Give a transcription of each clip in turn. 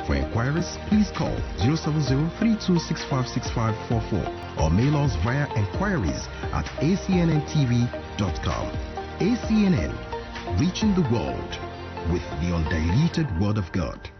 For inquiries, please call 070-3265-6544 or mail us via enquiries@acnntv.com. ACNN, reaching the world with the undiluted Word of God.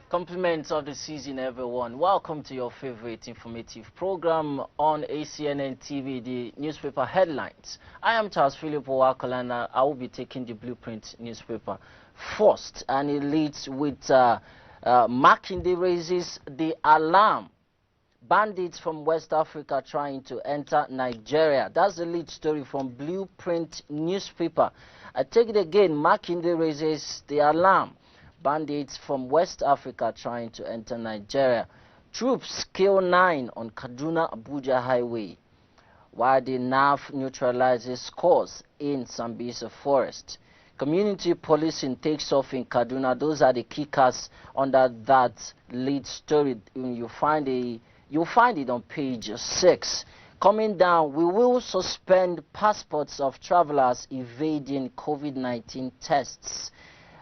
Compliments of the season, everyone. Welcome to your favorite informative program on ACNN TV, the newspaper headlines. I am Charles Philip Owakalana. I will be taking the Blueprint newspaper first, and it leads with Makinde raises the alarm. Bandits from West Africa trying to enter Nigeria. That's the lead story from Blueprint newspaper. I take it again. Makinde raises the alarm. Bandits from West Africa trying to enter Nigeria. Troops kill 9 on Kaduna-Abuja highway, while the NAF neutralizes course in Sambisa forest. Community policing takes off in Kaduna. Those are the kickers under that lead story. You'll find it on page 6. Coming down, we will suspend passports of travelers evading COVID-19 tests.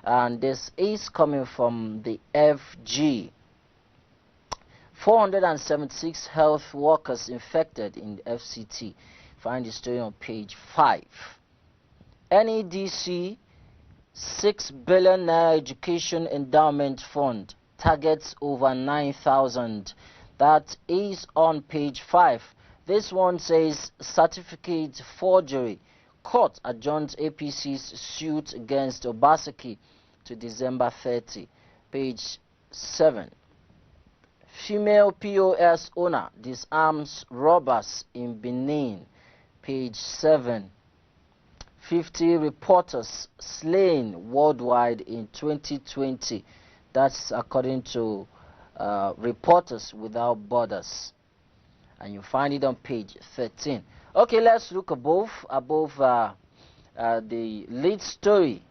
And this is coming from the FG. 476 health workers infected in the FCT. Find the story on page 5. NEDC 6 billion naira education endowment fund targets over 9,000. That is on page 5. This one says certificate forgery. Court adjourns APC's suit against Obaseki to December 30. Page 7. Female POS owner disarms robbers in Benin. Page 7. 50 reporters slain worldwide in 2020. That's according to Reporters Without Borders. And you find it on page 13. Okay, let's look above the lead story.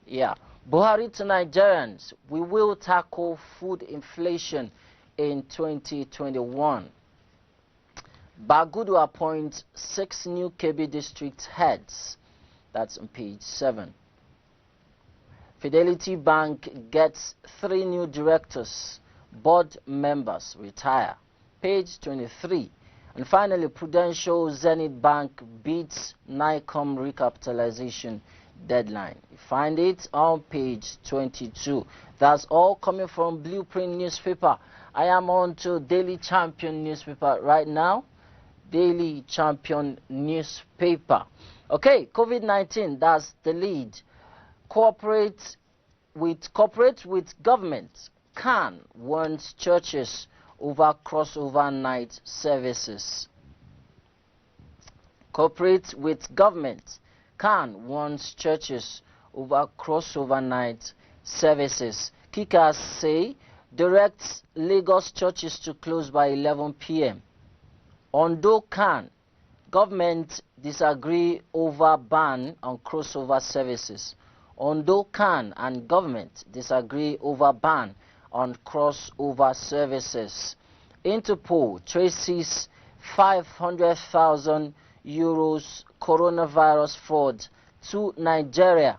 Yeah. Buhari to Nigerians, we will tackle food inflation in 2021. Bagudu appoints 6 new KB district heads. That's on page 7. Fidelity Bank gets 3 new directors. Board members retire. Page 23. And finally, Prudential Zenith Bank beats NICOM recapitalization deadline. You find it on page 22. That's all coming from Blueprint newspaper. I am on to Daily Champion newspaper right now. Daily Champion newspaper. Okay, COVID-19, that's the lead. Cooperate with government. CAN warns churches over crossover night services. Cooperate with government. CAN warns churches over crossover night services. Kickers say directs Lagos churches to close by 11 p.m. Ondo CAN, government disagree over ban on crossover services. Ondo CAN and government disagree over ban on crossover services. Interpol traces 500,000 euros coronavirus fraud to Nigeria.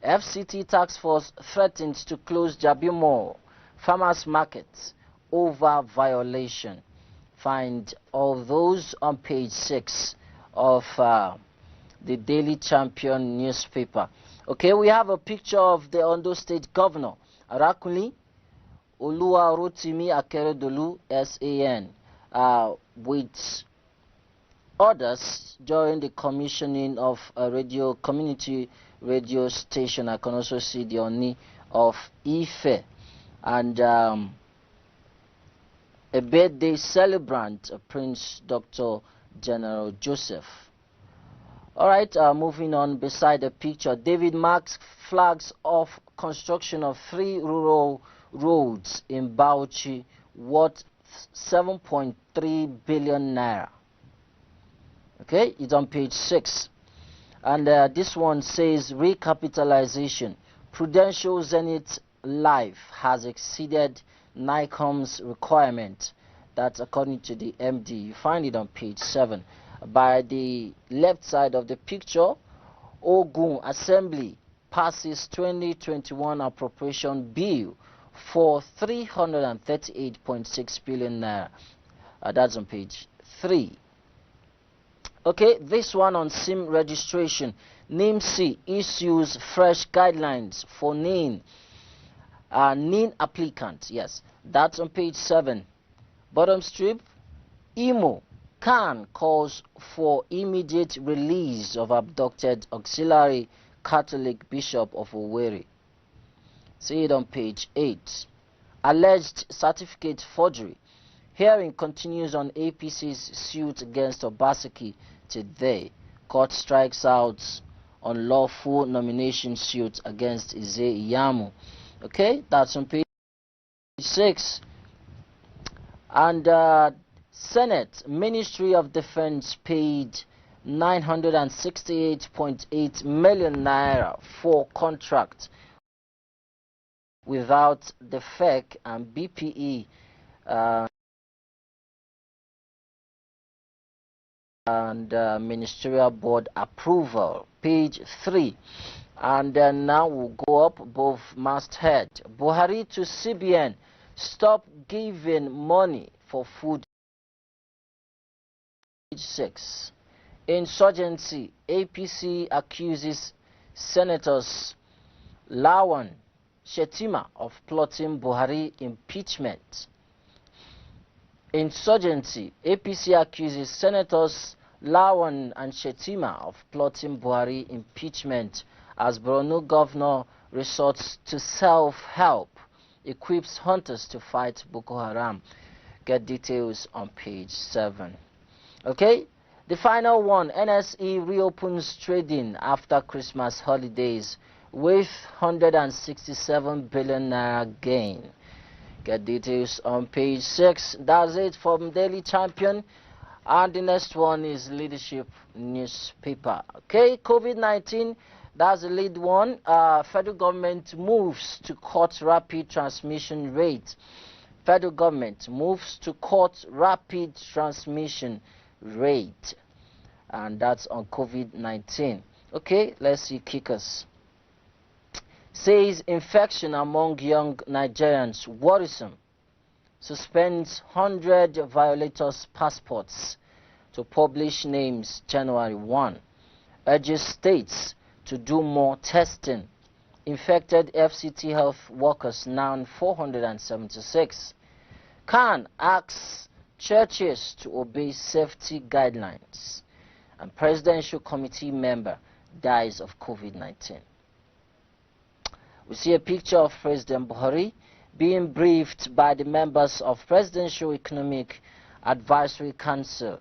FCT task force threatens to close Jabi Mall farmers markets over violation. Find all those on page 6 of the Daily Champion newspaper. Okay, we have a picture of the Ondo State Governor, Arakunle Oluwarotimi Akeredolu, SAN, with others during the commissioning of a community radio station. I can also see the Oni of Ife, and a birthday celebrant, Prince Dr. General Joseph. Alright, moving on. Beside the picture, David Marks flags off construction of 3 rural roads in Bauchi worth 7.3 billion naira. Okay, it's on page 6. And this one says recapitalization. Prudential Zenith Life has exceeded NICOM's requirement. That's according to the MD. You find it on page 7. By the left side of the picture, Ogun Assembly passes 2021 appropriation bill for 338.6 billion naira. That's on page 3. Okay, this one on SIM registration. NIMC issues fresh guidelines for NIN applicant. Yes, that's on page 7. Bottom strip, Imo CAN calls for immediate release of abducted auxiliary Catholic Bishop of Owerri. See it on page 8. Alleged certificate forgery. Hearing continues on APC's suit against Obaseki today. Court strikes out on lawful nomination suit against Ize Iyamu. Okay, that's on page 6. And Senate Ministry of Defense paid 968.8 million naira for contract without the FEC and BPE and ministerial board approval. Page 3. And then now we'll go up above masthead. Buhari to CBN, stop giving money for food. Page 6. Insurgency, APC accuses Senators Lawan Shetima of plotting Buhari impeachment. Insurgency, APC accuses Senators Lawan and Shetima of plotting Buhari impeachment as Borno governor resorts to self-help, equips hunters to fight Boko Haram. Get details on page 7. Okay, the final one, NSE reopens trading after Christmas holidays with 167 billion naira gain. Get details on page 6. That's it from Daily Champion. And the next one is Leadership newspaper. Okay, COVID-19, that's the lead one. Federal government moves to cut rapid transmission rate. Federal government moves to cut rapid transmission rate. And that's on COVID-19. Okay, let's see kickers. Says infection among young Nigerians worrisome. Suspends 100 violators' passports to publish names January 1. Urges states to do more testing. Infected FCT health workers now 476. CAN asks churches to obey safety guidelines. And presidential committee member dies of COVID-19. We see a picture of President Buhari being briefed by the members of Presidential Economic Advisory Council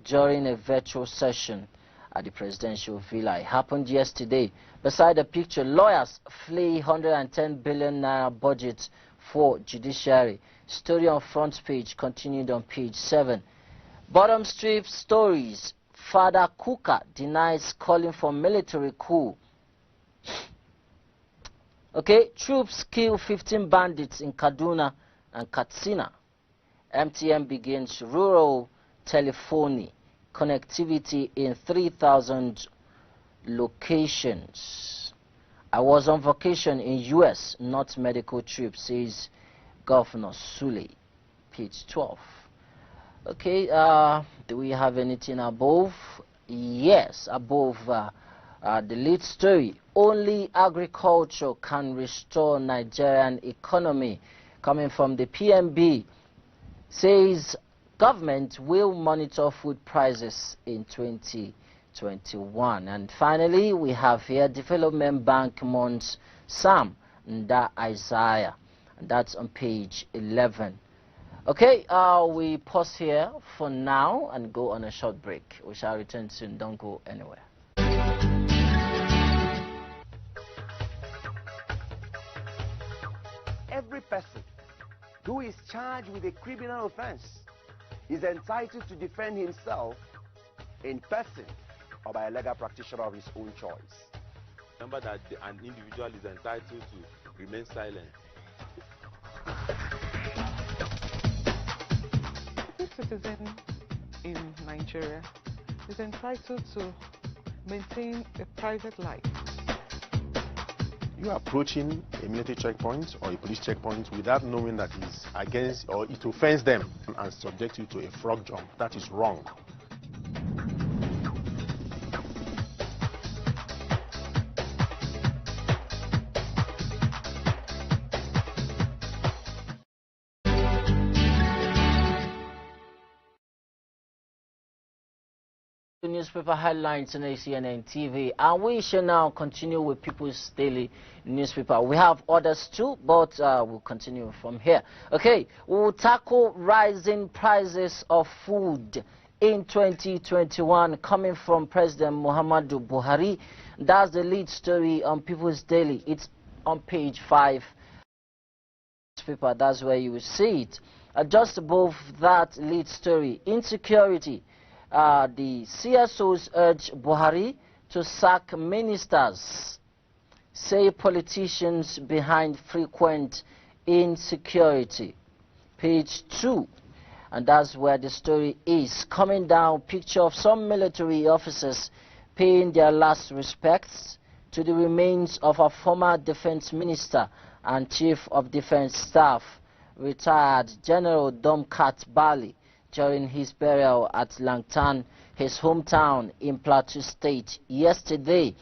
during a virtual session at the Presidential Villa. It happened yesterday. Beside the picture, lawyers flee 110 billion naira budget for judiciary. Story on front page, continued on page 7. Bottom strip stories. Father Kuka denies calling for military coup. Okay, troops kill 15 bandits in Kaduna and Katsina. MTN begins rural telephony connectivity in 3,000 locations. I was on vacation in US, not medical trip, says Governor Sule. Page 12. Okay, do we have anything above? Yes, above the lead story. Only agriculture can restore Nigerian economy. Coming from the PMB, says government will monitor food prices in 2021. And finally, we have here Development Bank months Sam Nda Isaiah. And that's on page 11. Okay, we pause here for now and go on a short break. We shall return soon. Don't go anywhere. Every person who is charged with a criminal offense is entitled to defend himself in person or by a legal practitioner of his own choice. Remember that an individual is entitled to remain silent. citizen in Nigeria is entitled to maintain a private life. You are approaching a military checkpoint or a police checkpoint without knowing that it's against or it offends them and subject you to a frog jump. That is wrong. Newspaper headlines on ACNN TV, and we shall now continue with People's Daily newspaper. We have others too, but we'll continue from here. Okay, we'll tackle rising prices of food in 2021 coming from President Muhammadu Buhari. That's the lead story on People's Daily. It's on page 5 newspaper. That's where you will see it. Just above that lead story, insecurity. The CSOs urge Buhari to sack ministers, say politicians behind frequent insecurity. Page 2, and that's where the story is. Coming down, picture of some military officers paying their last respects to the remains of a former defense minister and chief of defense staff, retired General Domkat Bali, during his burial at Langtan, his hometown in Plateau State, yesterday.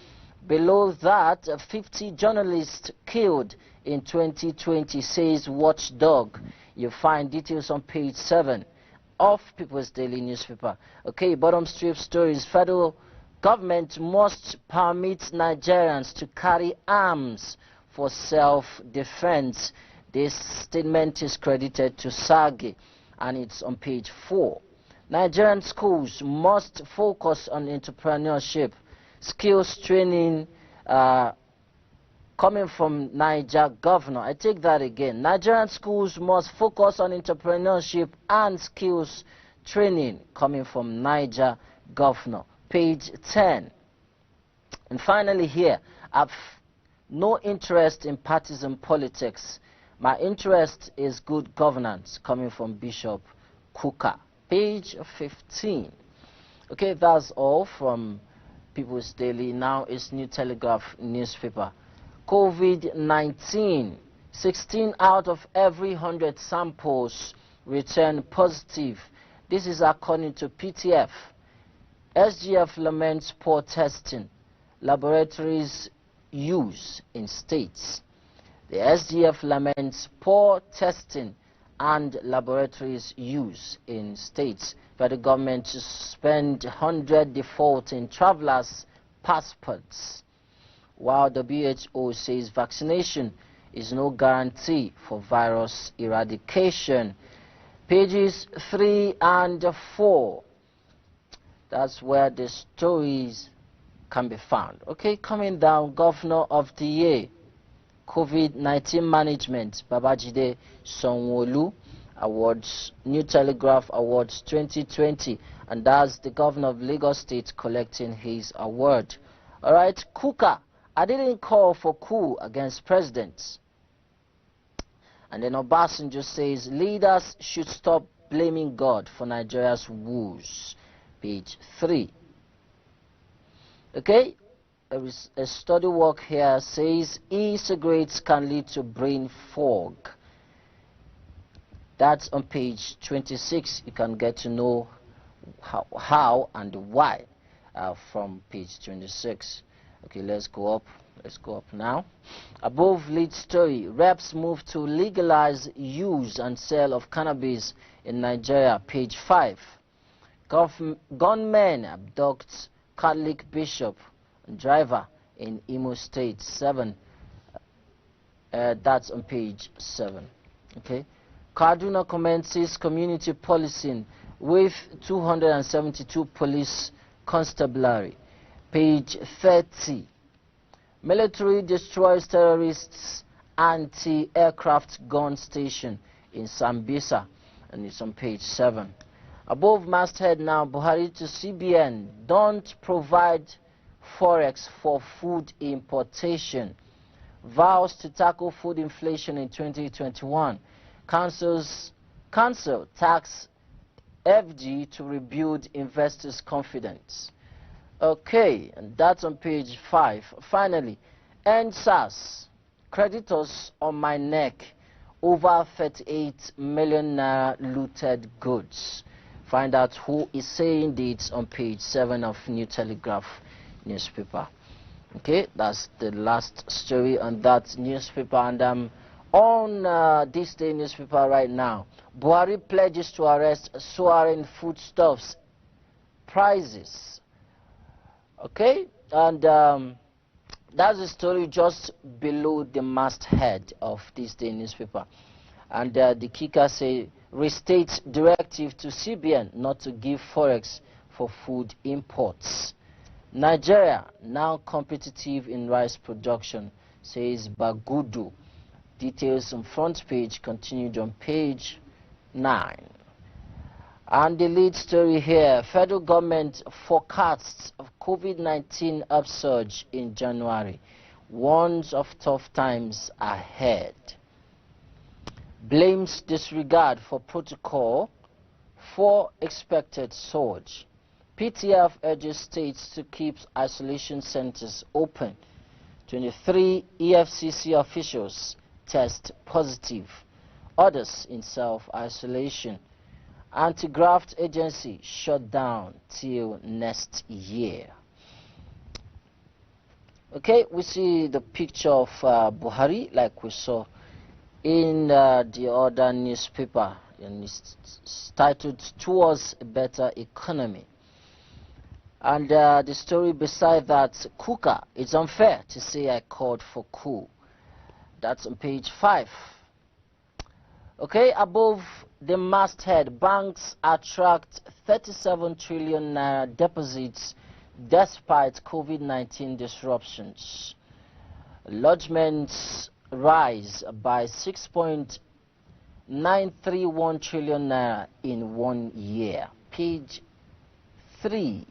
Below that, 50 journalists killed in 2020, says Watchdog. You find details on page 7 of People's Daily newspaper. Okay, bottom strip stories. Federal government must permit Nigerians to carry arms for self-defense. This statement is credited to Sagi, and it's on page 4. Nigerian schools must focus on entrepreneurship, skills training, coming from Niger governor. I take that again. Nigerian schools must focus on entrepreneurship and skills training, coming from Niger governor. Page 10. And finally here, I've no interest in partisan politics. My interest is good governance, coming from Bishop Kuka. Page 15. Okay, that's all from People's Daily. Now it's New Telegraph newspaper. COVID-19. 16 out of every 100 samples return positive. This is according to PTF. SGF laments poor testing. Laboratories use in states. The SGF laments poor testing and laboratories use in states. But the government to spend 100 defaulting travelers' passports, while the WHO says vaccination is no guarantee for virus eradication. Pages 3 and 4. That's where the stories can be found. Okay, coming down, Governor of the Year. COVID-19 Management, Babajide Sanwo-Olu Awards, New Telegraph Awards 2020, and that's the governor of Lagos State collecting his award. All right, Kuka, I didn't call for coup against presidents. And then Obasanjo says leaders should stop blaming God for Nigeria's woes. Page 3. Okay. A study work here says e-cigarettes can lead to brain fog. That's on page 26. You can get to know how and why from page 26. Okay, let's go up. Let's go up now. Above lead story, reps move to legalize use and sale of cannabis in Nigeria. Page 5. Gunmen abduct Catholic bishop driver in Imo State. 7. That's on page 7. Okay. Kaduna commences community policing with 272 police constabulary. Page 30. Military destroys terrorists anti-aircraft gun station in Sambisa, and it's on page 7. Above masthead now, Buhari to CBN, don't provide forex for food importation. Vows to tackle food inflation in 2021. Council tax FG to rebuild investors' confidence. Okay, and that's on page 5. Finally, NSAS, creditors on my neck, over 38 million naira looted goods. Find out who is saying this on page 7 of New Telegraph newspaper. Okay, that's the last story on that newspaper. And on this day newspaper right now, Buhari pledges to arrest soaring foodstuffs prices. Okay, and that's the story just below the masthead of this day newspaper. And the kicker say, restate directive to CBN not to give forex for food imports. Nigeria now competitive in rice production, says Bagudu. Details on front page, continued on page 9. And the lead story here, federal government forecasts of COVID-19 upsurge in January, warns of tough times ahead. Blames disregard for protocol for expected surge. PTF urges states to keep isolation centers open. 23 EFCC officials test positive. Others in self-isolation. Anti-graft agency shut down till next year. Okay, we see the picture of Buhari like we saw in the other newspaper, and it's titled Towards a Better Economy. And the story beside that, Kuka, it's unfair to say I called for coup. That's on page 5. Okay, above the masthead, banks attract 37 trillion naira deposits despite COVID-19 disruptions. Lodgements rise by 6.931 trillion naira in 1 year. Page 3.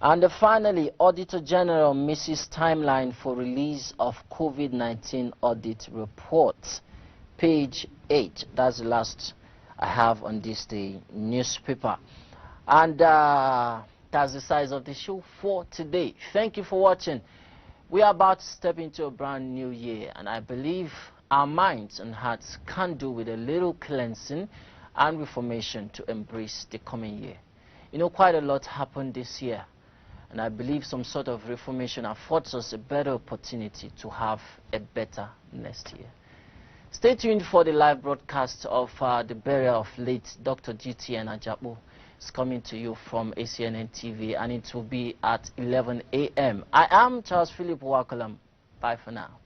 And finally, Auditor General misses timeline for release of COVID-19 audit report. Page 8. That's the last I have on this day newspaper. And that's the size of the show for today. Thank you for watching. We are about to step into a brand new year, and I believe our minds and hearts can do with a little cleansing and reformation to embrace the coming year. You know, quite a lot happened this year, and I believe some sort of reformation affords us a better opportunity to have a better next year. Stay tuned for the live broadcast of the burial of late Dr. GTN Ajabu. It's coming to you from ACNN TV, and it will be at 11 a.m. I am Charles Philip Wakalam. Bye for now.